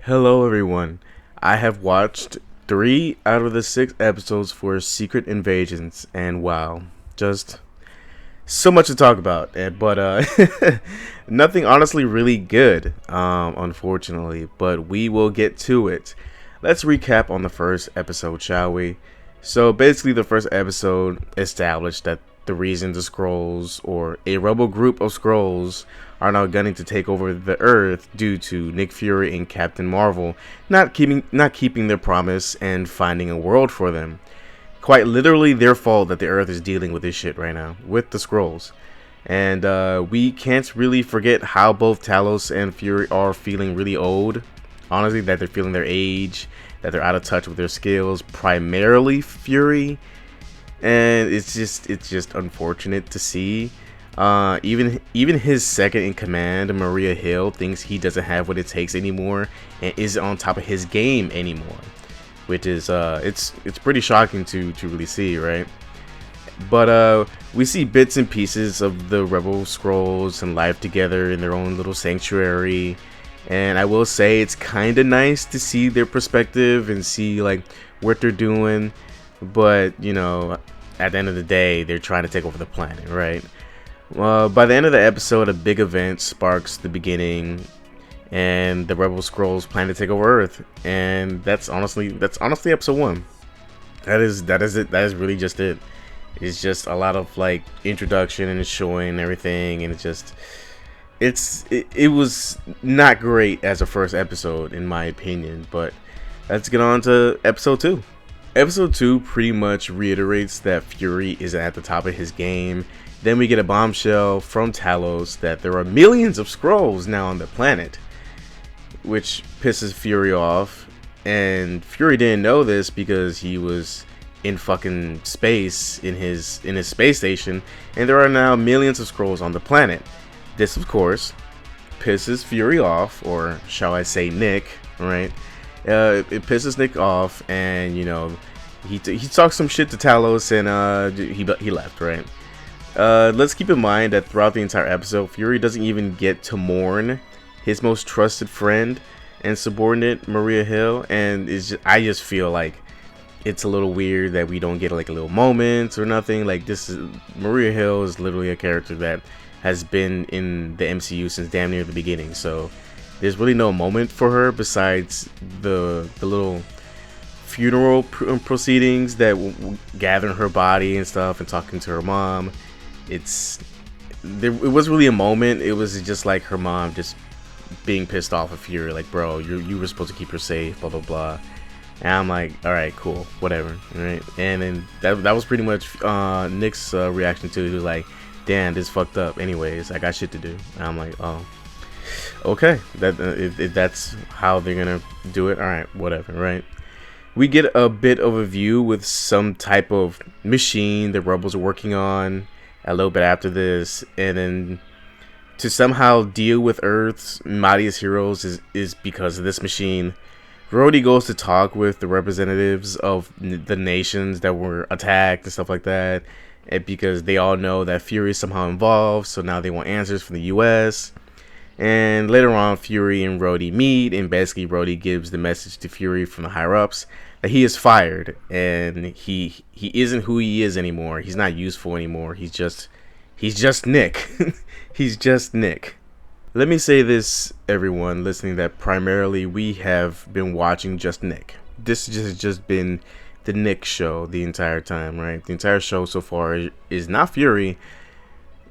Hello, everyone. I have watched 3 out of the 6 episodes for Secret Invasions, and wow, just so much to talk about. But nothing honestly really good, unfortunately. But we will get to it. Let's recap on the first episode, shall we? So basically, the first episode established that the reason the Skrulls, or a rebel group of Skrulls, are now gunning to take over the Earth due to Nick Fury and Captain Marvel not keeping their promise and finding a world for them. Quite literally their fault that the Earth is dealing with this shit right now with the Skrulls. And we can't really forget how both Talos and Fury are feeling really old. Honestly, that they're feeling their age, that they're out of touch with their skills. Primarily Fury, and it's just unfortunate to see. Even his second in command, Maria Hill, thinks he doesn't have what it takes anymore and isn't on top of his game anymore, which is it's pretty shocking to really see, right? But we see bits and pieces of the Rebel Scrolls and life together in their own little sanctuary. And I will say it's kind of nice to see their perspective and see like what they're doing. But you know, at the end of the day, they're trying to take over the planet, right? By the end of the episode, a big event sparks the beginning, and the Rebel Scrolls plan to take over Earth. And that's honestly episode 1. That is it. That is really just it. It's just a lot of like introduction and showing everything, and it was not great as a first episode in my opinion. But let's get on to episode 2. Episode 2 pretty much reiterates that Fury is at the top of his game. Then we get a bombshell from Talos that there are millions of Skrulls now on the planet, which pisses Fury off. And Fury didn't know this because he was in fucking space in his space station, and there are now millions of Skrulls on the planet. This, of course, pisses Fury off, or shall I say Nick, right? It pisses Nick off, and you know, he talks some shit to Talos, and he left, right? Let's keep in mind that throughout the entire episode, Fury doesn't even get to mourn his most trusted friend and subordinate, Maria Hill, and I just feel like it's a little weird that we don't get like a little moments or nothing. Like Maria Hill is literally a character that has been in the MCU since damn near the beginning, so there's really no moment for her besides the little funeral proceedings that gathering her body and stuff and talking to her mom. It was really a moment. It was just like her mom just being pissed off at Fury, like, bro, you were supposed to keep her safe, blah blah blah. And I'm like, all right, cool, whatever, right? And then that was pretty much Nick's reaction to it. He was like, damn, this fucked up. Anyways, I got shit to do. And I'm like, oh, okay, that if that's how they're gonna do it, all right, whatever, right? We get a bit of a view with some type of machine the rebels are working on a little bit after this, and then to somehow deal with Earth's mightiest heroes is because of this machine. Rhodey goes to talk with the representatives of the nations that were attacked and stuff like that, and because they all know that Fury is somehow involved, so now they want answers from the US. And later on, Fury and Rhodey meet, and basically Rhodey gives the message to Fury from the higher ups that he is fired, and he isn't who he is anymore. He's not useful anymore. He's just Nick. He's just Nick. Let me say this, everyone listening, that primarily we have been watching just Nick. This has just been the Nick show the entire time, right? The entire show so far is not Fury.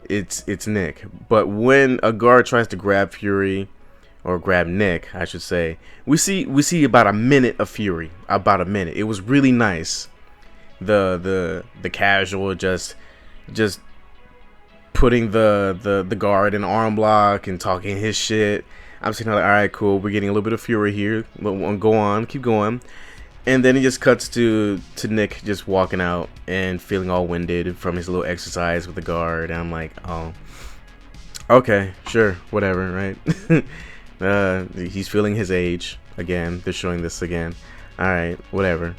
It's Nick. But when a guard tries to grab Fury, or grab Nick, I should say, we see about a minute of Fury. About a minute. It was really nice. The casual just putting the guard in arm block and talking his shit. I'm sitting like, all right, cool. We're getting a little bit of Fury here. Go on, keep going. And then it just cuts to Nick just walking out and feeling all winded from his little exercise with the guard. And I'm like, oh, okay, sure, whatever, right? He's feeling his age again. They're showing this again. All right, whatever.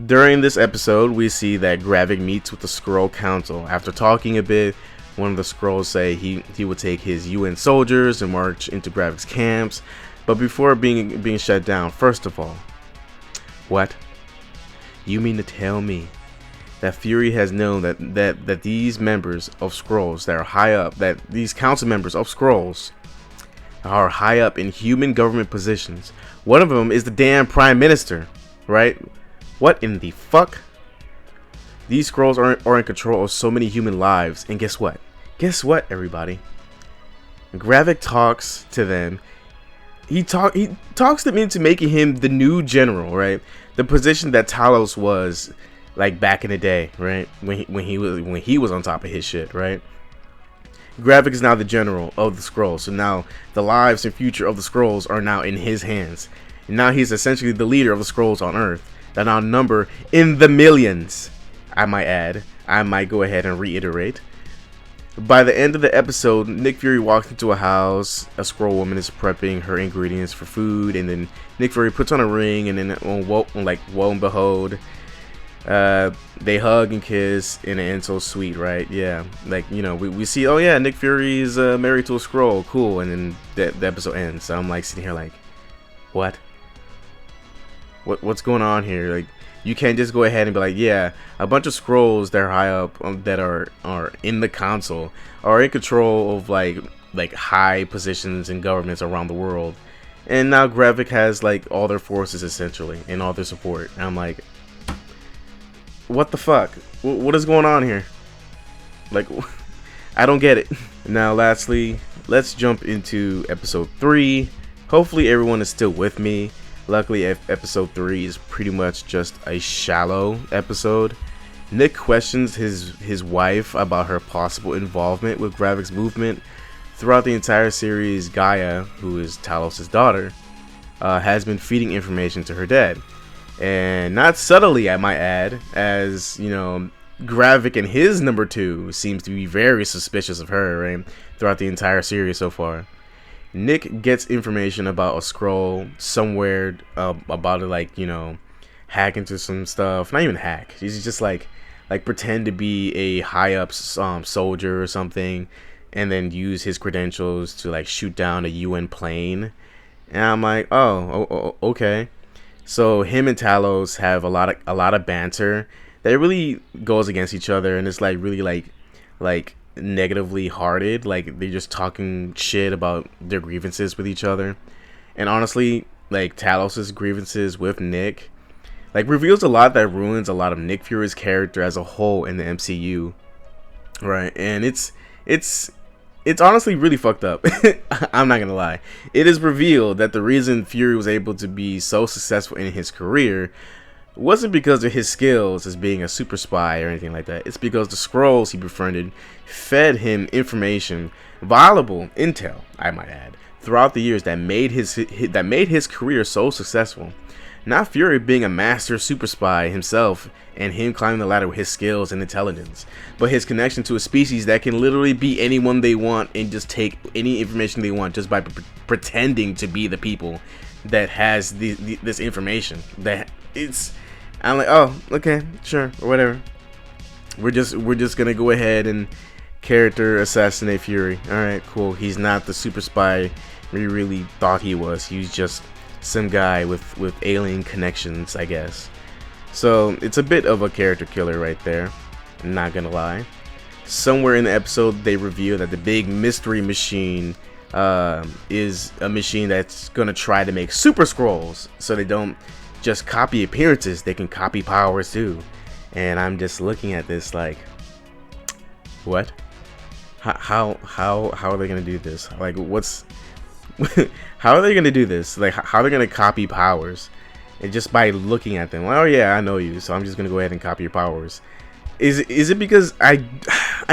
During this episode, we see that Gravik meets with the Skrull Council. After talking a bit, one of the Skrulls say he would take his UN soldiers and march into Gravik's camps. But before being shut down, first of all, what? You mean to tell me that Fury has known that these members of Skrulls that are high up, that these council members of Skrulls are high up in human government positions? One of them is the damn Prime Minister, right? What in the fuck? These Skrulls are in control of so many human lives, and guess what? Guess what, everybody? Gravik talks to them. He talks them into making him the new general, right? The position that Talos was like back in the day, right? When he was on top of his shit, right? Gravik is now the general of the Skrulls, so now the lives and future of the Skrulls are now in his hands. And now he's essentially the leader of the Skrulls on Earth that now number in the millions. I might add. I might go ahead and reiterate. By the end of the episode, Nick Fury walks into a house. A Skrull woman is prepping her ingredients for food, and then Nick Fury puts on a ring, and then lo and behold, they hug and kiss, and it ends so sweet, right? Yeah, like, you know, we see, oh yeah, Nick Fury is married to a Skrull, cool, and then the episode ends. So I'm like sitting here like, what's going on here? Like, you can't just go ahead and be like, yeah, a bunch of Skrulls that are high up, that are in the council, are in control of like high positions in governments around the world, and now Gravik has like all their forces essentially and all their support. And I'm like, what the fuck? What is going on here? Like, I don't get it. Now, lastly, let's jump into episode 3. Hopefully, everyone is still with me. Luckily, episode 3 is pretty much just a shallow episode. Nick questions his wife about her possible involvement with Gravik's movement. Throughout the entire series, Gaia, who is Talos' daughter, has been feeding information to her dad. And not subtly, I might add, as, you know, Gravik and his number 2 seems to be very suspicious of her, right, throughout the entire series so far. Nick gets information about a Skrull somewhere, about it, like, you know, hack into some stuff. Not even hack. He's just like pretend to be a high up soldier or something, and then use his credentials to like shoot down a UN plane. And I'm like, oh, okay. So him and Talos have a lot of banter that really goes against each other, and it's like really like negatively hearted. Like, they're just talking shit about their grievances with each other. And honestly, like, Talos's grievances with Nick like reveals a lot that ruins a lot of Nick Fury's character as a whole in the MCU, right? And it's honestly really fucked up. I'm not gonna lie. It is revealed that the reason Fury was able to be so successful in his career wasn't because of his skills as being a super spy or anything like that. It's because the Skrulls he befriended fed him information, valuable intel, I might add, throughout the years that made his career so successful. Not Fury being a master super spy himself and him climbing the ladder with his skills and intelligence, but his connection to a species that can literally be anyone they want and just take any information they want just by pretending to be the people that has this information. I'm like, oh, okay, sure, or whatever. We're just gonna go ahead and character assassinate Fury. All right, cool. He's not the super spy we really thought he was. He's just some guy with alien connections, I guess. So it's a bit of a character killer right there, I'm not gonna lie. Somewhere in the episode they reveal that the big mystery machine is a machine that's gonna try to make super Skrulls, so they don't just copy appearances, they can copy powers too. And I'm just looking at this like, what? How are they gonna do this? Like, what's how are they gonna do this? Like, how are they gonna copy powers? And just by looking at them, well, oh yeah, I know you, so I'm just gonna go ahead and copy your powers. Is it because I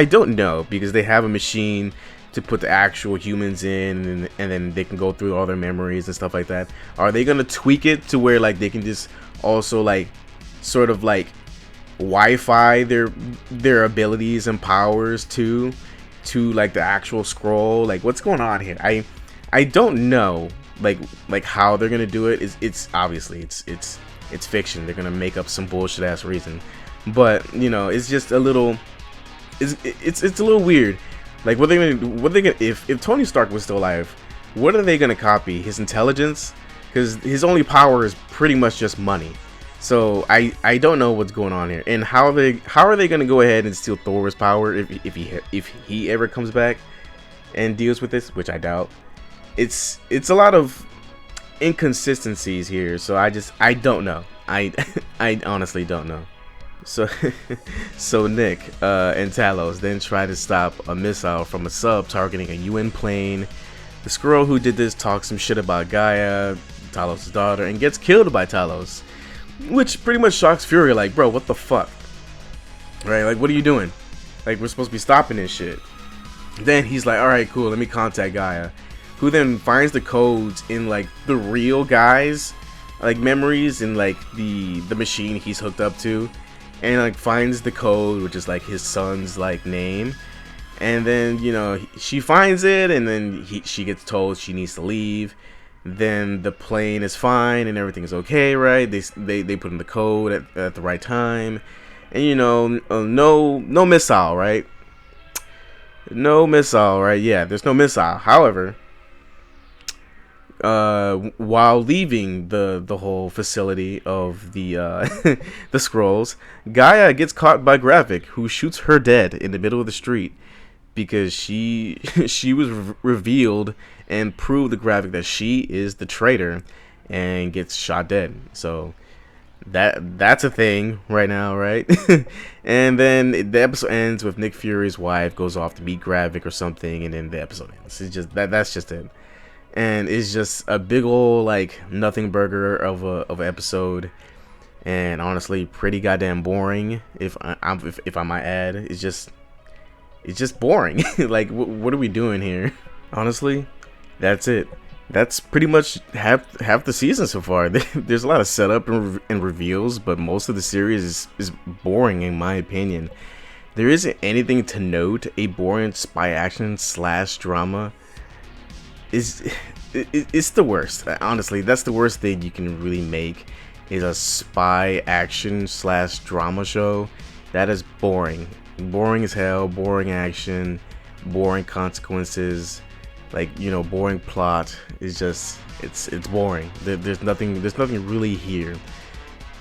don't know, because they have a machine to put the actual humans in, and then they can go through all their memories and stuff like that. Are they gonna tweak it to where like they can just also like sort of like Wi-Fi their abilities and powers to like the actual Skrull? Like, what's going on here? I don't know like how they're gonna do it. It's obviously it's fiction. They're gonna make up some bullshit ass reason, but you know, it's just a little it's a little weird. Like, what they gonna if Tony Stark was still alive, what are they gonna copy? His intelligence? Because his only power is pretty much just money. So I don't know what's going on here, and how are they gonna go ahead and steal Thor's power if he ever comes back and deals with this, which I doubt. It's a lot of inconsistencies here, so I don't know. I honestly don't know. So so Nick and Talos then try to stop a missile from a sub targeting a UN plane. The Skrull who did this talks some shit about Gaia, Talos' daughter, and gets killed by Talos, which pretty much shocks Fury. Like, bro, what the fuck, right? Like, what are you doing? Like, we're supposed to be stopping this shit. Then he's like, all right, cool, let me contact Gaia, who then finds the codes in like the real guy's like memories in like the machine he's hooked up to, and like finds the code, which is like his son's like name. And then, you know, she finds it, and then she gets told she needs to leave. Then the plane is fine and everything is okay, right? They put in the code at the right time, and you know, no missile, right? No missile, right? Yeah, there's no missile. However, while leaving the whole facility of the the Skrulls, Gaia gets caught by Gravik, who shoots her dead in the middle of the street because she was revealed and proved to Gravik that she is the traitor, and gets shot dead. So that's a thing right now, right? And then the episode ends with Nick Fury's wife goes off to meet Gravik or something, and then the episode ends. It's just that's just it. And it's just a big old like nothing burger of an episode, and honestly pretty goddamn boring. If I might add, it's just boring. Like, what are we doing here? Honestly, that's it. That's pretty much half the season so far. There's a lot of setup and reveals, but most of the series is boring in my opinion. There isn't anything to note. A boring spy action / drama it's the worst. Honestly, that's the worst thing you can really make, is a spy action / drama show. That is boring. Boring as hell. Boring action, boring consequences, like, you know, boring plot. It's just it's boring. There's nothing really here.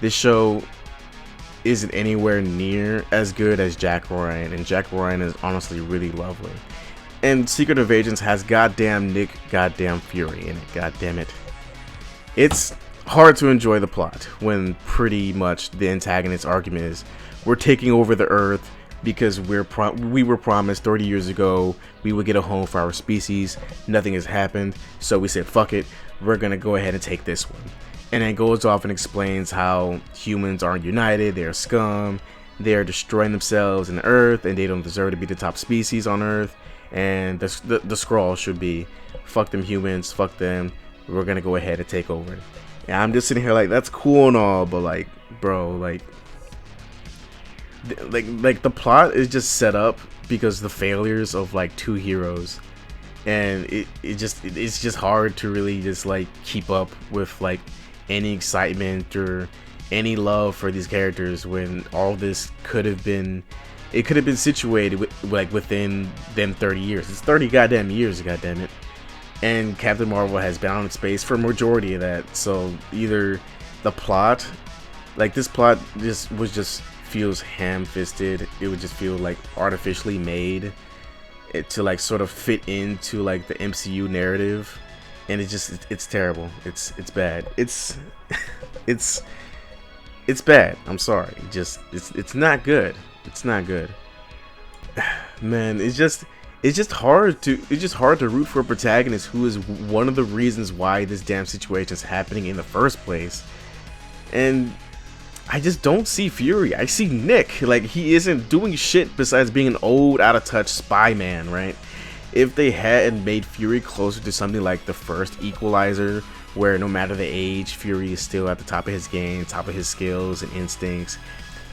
This show isn't anywhere near as good as Jack Ryan, and Jack Ryan is honestly really lovely. And Secret of Agents has goddamn Nick goddamn Fury in it. Goddamn it. It's hard to enjoy the plot when pretty much the antagonist's argument is, we're taking over the Earth because we were promised 30 years ago we would get a home for our species. Nothing has happened, so we said fuck it, we're gonna go ahead and take this one. And then goes off and explains how humans aren't united, they're scum, they're destroying themselves and the Earth, and they don't deserve to be the top species on Earth. And the Skrull should be, fuck them humans, fuck them, we're gonna go ahead and take over. And I'm just sitting here like, that's cool and all, but like, bro, like the plot is just set up because the failures of like two heroes, and it's just hard to really just like keep up with like any excitement or any love for these characters when all this could have been situated within them 30 years. It's 30 goddamn years, goddamn it. And Captain Marvel has been out in space for a majority of that. So either the plot, like this plot just feels ham-fisted. It would just feel like artificially made it to like sort of fit into like the MCU narrative, and it's terrible. It's bad. It's bad. I'm sorry. It's not good. It's not good. Man, it's just hard to root for a protagonist who is one of the reasons why this damn situation is happening in the first place. And I just don't see Fury. I see Nick. Like, he isn't doing shit besides being an old, out of touch spy man, right? If they hadn't made Fury closer to something like the first Equalizer, where no matter the age, Fury is still at the top of his game, top of his skills and instincts.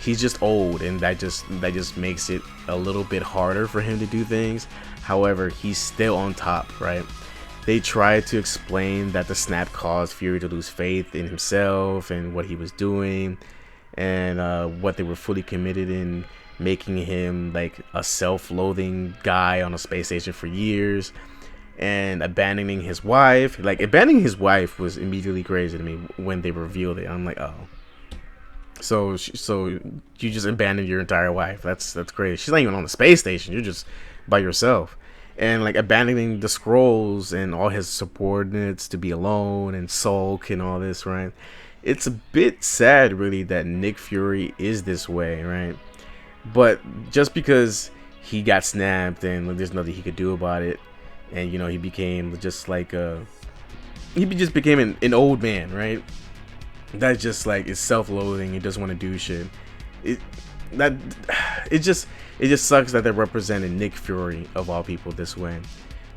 He's just old, and that just makes it a little bit harder for him to do things. However, he's still on top, right? They tried to explain that the snap caused Fury to lose faith in himself and what he was doing, and what they were fully committed in making him like a self-loathing guy on a space station for years. and abandoning his wife. Like, abandoning his wife was immediately crazy to me when they revealed it. I'm like, oh, so you just abandoned your entire wife? That's crazy. She's not even on the space station. You're just by yourself. And like abandoning the scrolls and all his subordinates to be alone and sulk and all this, right? It's a bit sad, really, that Nick Fury is this way, right? But just because he got snapped and like, there's nothing he could do about it, and he became just like he just became an old man, right? That just like is self-loathing. He doesn't want to do shit. It that it just sucks that they're representing Nick Fury of all people this way.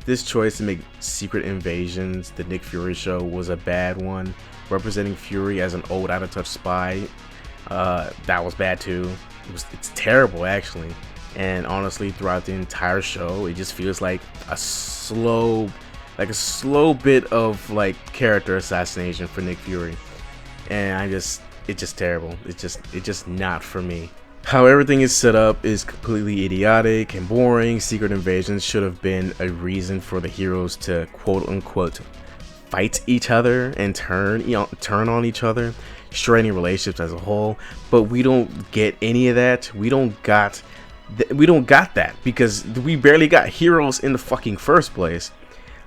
This choice to make Secret Invasions the Nick Fury show was a bad one. Representing Fury as an old, out of touch spy, that was bad too. It's terrible, actually. And honestly, throughout the entire show, it just feels like a slow bit of like character assassination for Nick Fury. And it's just terrible. It's just not for me. How everything is set up is completely idiotic and boring. Secret Invasions should have been a reason for the heroes to quote unquote fight each other and turn on each other, straining relationships as a whole. But we don't get any of that. We don't got that because we barely got heroes in the fucking first place.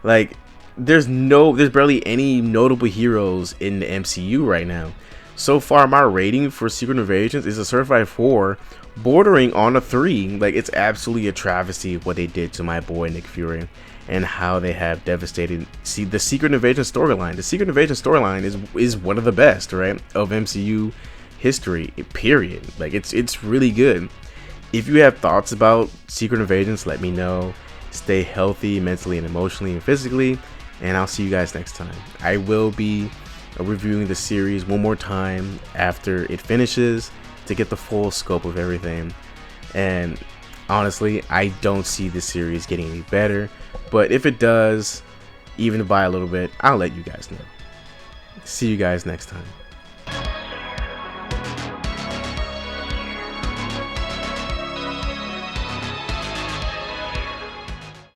Like, there's barely any notable heroes in the MCU right now. So far, my rating for Secret Invasions is a certified 4, bordering on a 3. Like, it's absolutely a travesty of what they did to my boy Nick Fury and how they have devastated the Secret Invasion storyline. The Secret Invasion storyline is one of the best, right, of MCU history, period. Like, it's really good. If you have thoughts about Secret Invasions, let me know. Stay healthy mentally and emotionally and physically, and I'll see you guys next time. I will be reviewing the series one more time after it finishes to get the full scope of everything. And honestly, I don't see this series getting any better, but if it does, even by a little bit, I'll let you guys know. See you guys next time.